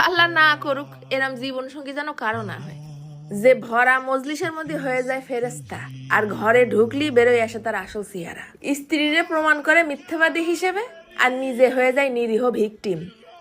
আল্লাহ না করুক এরম জীবন সঙ্গী যেন কারো না হয়, যে ভরা মজলিসের মধ্যে হয়ে যায় ফেরেস্তা, আর ঘরে ঢুকলি বেরোয় আসে তার আসল চেহারা। স্ত্রীরে প্রমাণ করে মিথ্যাবাদী হিসেবে, আর নিজে হয়ে যায় নিরীহ ভিকটিম।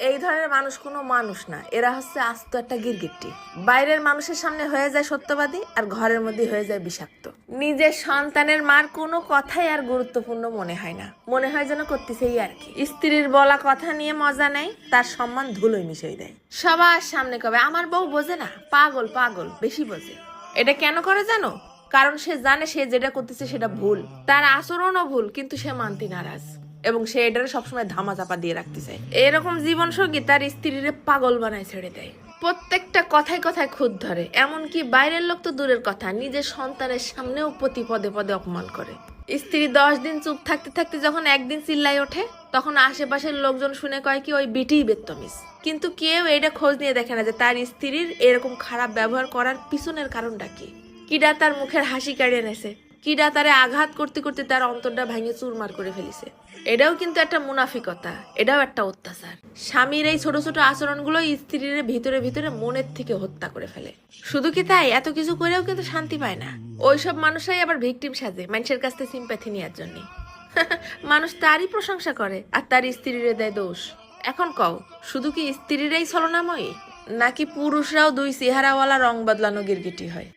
এই ধরনের মানুষ কোনো মানুষ না, এরা হচ্ছে আস্ত একটা গিরগিট্টি। বাইরের মানুষের সামনে হয়ে যায় সত্যবাদী, আর ঘরের মধ্যে হয়ে যায় বিষাক্ত। নিজের সন্তানের মার কোনো কথাই আর গুরুত্বপূর্ণ মনে হয় না, মনে হয় যেন করতেছেই আর কি। স্ত্রীর বলা কথা নিয়ে মজা নেই, তার সম্মান ধুলোয় মিশিয়ে দেয়। সবার সামনে কবে আমার বউ বোঝে না, পাগল পাগল, বেশি বোঝে। এটা কেন করে জানো? কারণ সে জানে সে যেটা করতেছে সেটা ভুল, তার আচরণও ভুল, কিন্তু সে মানতে নারাজ, এবং সে এটারে সবসময় ধামা চাপা দিয়ে রাখতে চায়। এরকম জীবন সঙ্গী তার স্ত্রীরে পাগল বানায় ছেড়ে দেয়। প্রত্যেকটা কথায় কথায় খুঁত ধরে, এমনকি বাইরের লোক তো দূরের কথা, নিজের সন্তানের সামনেও প্রতি পদে পদে অপমান করে। স্ত্রী 10 দিন চুপ থাকতে থাকতে যখন একদিন চিল্লাই ওঠে, তখন আশেপাশের লোকজন শুনে কয় কি ওই বিটিই বেত্তমিজ। কিন্তু কেউ এটা খোঁজ নিয়ে দেখে না যে তার স্ত্রীর এরকম খারাপ ব্যবহার করার পিছনের কারণটা কি। কিডা তার মুখের হাসি কাড়িয়ে নেছে, কিডা তারে আঘাত করতে করতে তার অন্তরটা ভেঙে চুরমার করে ফেলিছে। এটাও কিন্তু একটা মুনাফিকতা, এটাও একটা অত্যাচার। স্বামীর এই ছোট ছোট আচরণগুলো স্ত্রীর ভিতরে ভিতরে মনের থেকে হত্যা করে ফেলে। শুধু কি তাই, এত কিছু করেও কিন্তু শান্তি পায় না। ওইসব মানুষই আবার ভিকটিম সাজে মানুষের কাছ থেকে সিম্প্যাথি নেওয়ার জন্য। মানুষ তারই প্রশংসা করে আর তার স্ত্রীরে দেয় দোষ। এখন কও, শুধু কি স্ত্রীরাই ছলনাময়ী, নাকি পুরুষরাও দুই চেহারাওয়ালা রং বদলানো গিরগিটি হয়?